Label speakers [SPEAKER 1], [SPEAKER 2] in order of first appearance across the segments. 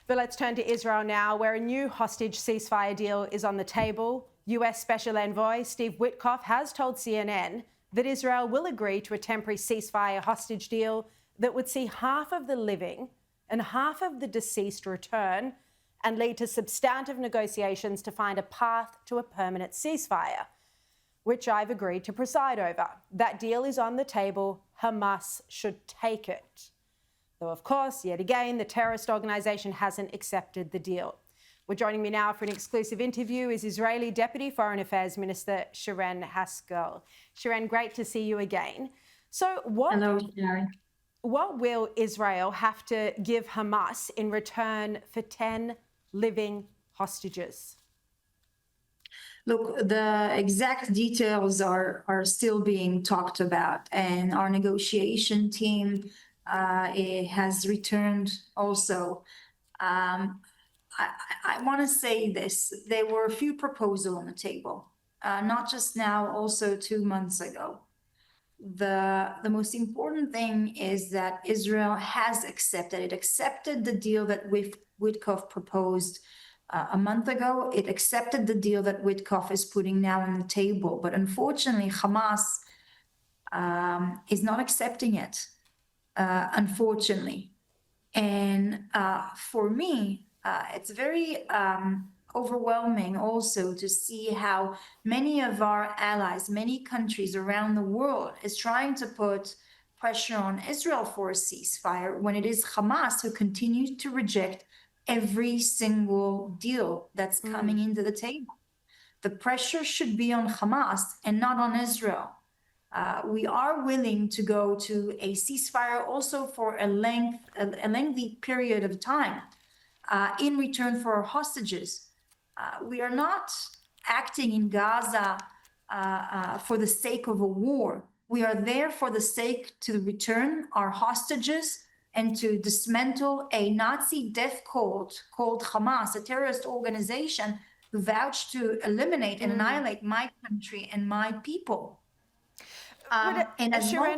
[SPEAKER 1] But let's turn to Israel now, where a new hostage ceasefire deal is on the table. US Special Envoy Steve Witkoff has told CNN that Israel will agree to a temporary ceasefire hostage deal that would see half of the living and half of the deceased return and lead to substantive negotiations to find a path to a permanent ceasefire, which I've agreed to preside over. That deal is on the table. Hamas should take it. Though, of course, yet again, the terrorist organisation hasn't accepted the deal. Well, joining me now for an exclusive interview is Israeli Deputy Foreign Affairs Minister Sharri Markson. Sharri, great to see you again. So
[SPEAKER 2] Hello, Sharri.
[SPEAKER 1] What will Israel have to give Hamas in return for 10 living hostages?
[SPEAKER 2] Look, the exact details are still being talked about, and our negotiation team has returned also. I want to say this. There were a few proposals on the table, not just now, also 2 months ago. The most important thing is that Israel has accepted. It accepted the deal that Witkoff proposed a month ago. It accepted the deal that Witkoff is putting now on the table. But unfortunately, Hamas is not accepting it, unfortunately. And for me, it's very overwhelming also to see how many of our allies, many countries around the world is trying to put pressure on Israel for a ceasefire when it is Hamas who continues to reject every single deal that's coming into the table. The pressure should be on Hamas and not on Israel. We are willing to go to a ceasefire also for a lengthy period of time in return for our hostages. We are not acting in Gaza for the sake of a war. We are there for the sake to return our hostages and to dismantle a Nazi death cult called Hamas, a terrorist organization who vouched to eliminate and annihilate my country and my people.
[SPEAKER 1] And Sharri,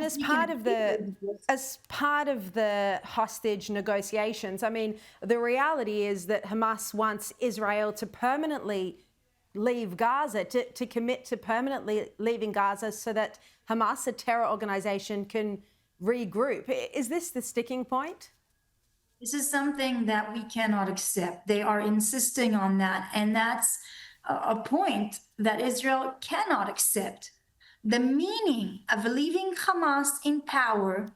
[SPEAKER 1] as part of the hostage negotiations, I mean, the reality is that Hamas wants Israel to permanently leave Gaza, to commit to permanently leaving Gaza so that Hamas, a terror organization, can regroup. Is this the sticking point?
[SPEAKER 2] This is something that we cannot accept. They are insisting on that, and that's a point that Israel cannot accept. The meaning of leaving Hamas in power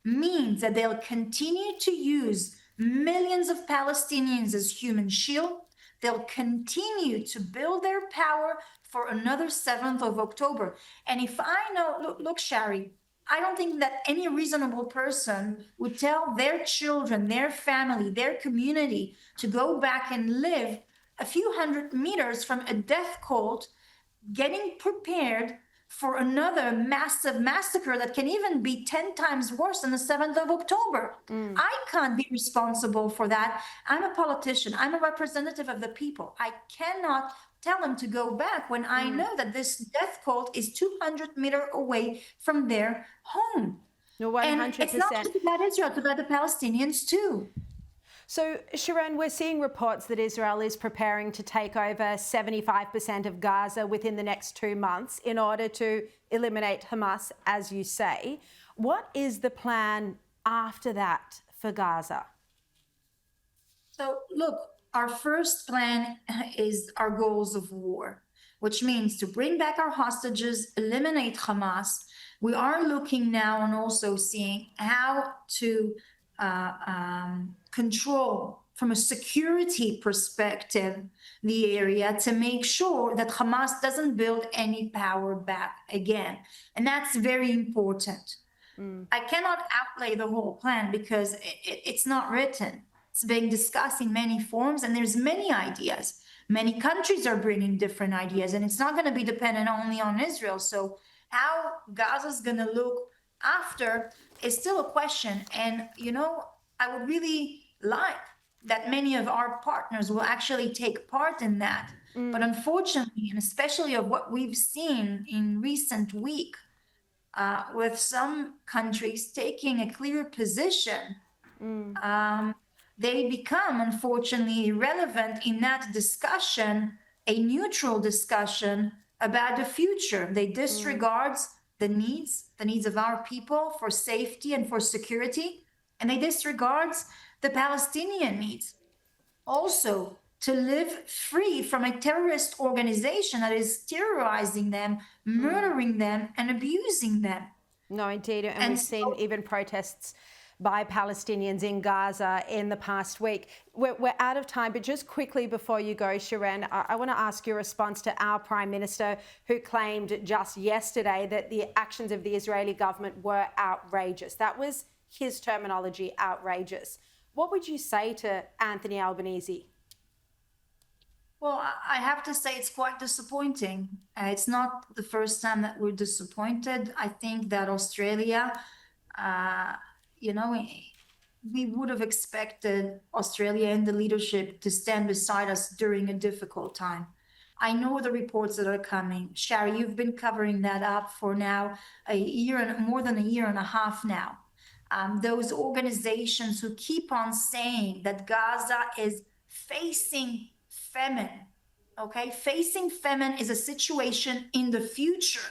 [SPEAKER 2] means that they'll continue to use millions of Palestinians as human shield. They'll continue to build their power for another 7th of October. And if I know, look, Sharri, I don't think that any reasonable person would tell their children, their family, their community to go back and live a few hundred meters from a death cult, getting prepared for another massive massacre that can even be 10 times worse than the 7th of October. I can't be responsible for that. I'm a politician. I'm a representative of the people. I cannot tell them to go back when I know that this death cult is 200 meters away from their home.
[SPEAKER 1] No, 100%.
[SPEAKER 2] And it's not just about Israel, it's about the Palestinians too.
[SPEAKER 1] So, Sharri, we're seeing reports that Israel is preparing to take over 75% of Gaza within the next 2 months in order to eliminate Hamas, as you say. What is the plan after that for Gaza?
[SPEAKER 2] So, look, our first plan is our goals of war, which means to bring back our hostages, eliminate Hamas. We are looking now and also seeing how to control from a security perspective the area to make sure that Hamas doesn't build any power back again. And that's very important. I cannot outlay the whole plan because it's not written. It's being discussed in many forms and there's many ideas. Many countries are bringing different ideas and it's not going to be dependent only on Israel. So how Gaza's going to look after is still a question. And, you know, I would really like that many of our partners will actually take part in that. But unfortunately, and especially of what we've seen in recent week, with some countries taking a clear position, they become, unfortunately, irrelevant in that discussion, a neutral discussion about the future. They disregard the needs of our people for safety and for security, and they disregard the Palestinian needs also to live free from a terrorist organization that is terrorizing them, murdering them, and abusing them.
[SPEAKER 1] No, indeed. And we've
[SPEAKER 2] And
[SPEAKER 1] seen even protests by Palestinians in Gaza in the past week. We're out of time, but just quickly before you go, Sharon, I want to ask your response to our Prime Minister, who claimed just yesterday that the actions of the Israeli government were outrageous. That was his terminology, outrageous. What would you say to Anthony Albanese?
[SPEAKER 2] well, I have to say it's quite disappointing. It's not the first time that we're disappointed. I think that Australia, uh, you know, we would have expected Australia and the leadership to stand beside us during a difficult time. I know the reports that are coming. Sharri, you've been covering that up for now a year and more than a year and a half now. Those organizations who keep on saying that Gaza is facing famine, okay? Facing famine is a situation in the future.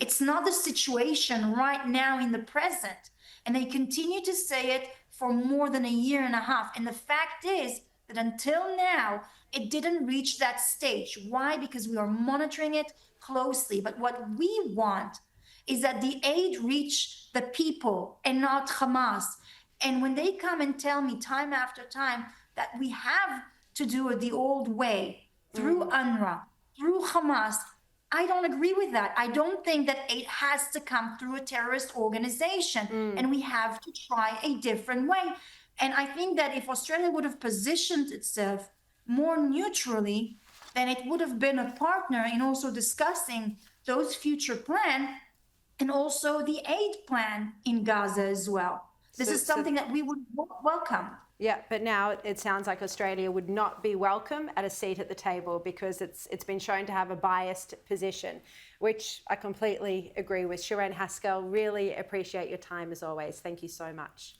[SPEAKER 2] It's not the situation right now in the present. And they continue to say it for more than a year and a half. And the fact is that until now, it didn't reach that stage. Why? Because we are monitoring it closely. But what we want is that the aid reach the people and not Hamas. And when they come and tell me time after time that we have to do it the old way, through UNRWA, through Hamas, I don't agree with that. I don't think that aid has to come through a terrorist organization, and we have to try a different way. And I think that if Australia would have positioned itself more neutrally, then it would have been a partner in also discussing those future plans and also the aid plan in Gaza as well. This is something that we would welcome.
[SPEAKER 1] Yeah, but now it sounds like Australia would not be welcome at a seat at the table because it's been shown to have a biased position, which I completely agree with. Sharon Haskell, really appreciate your time as always. Thank you so much.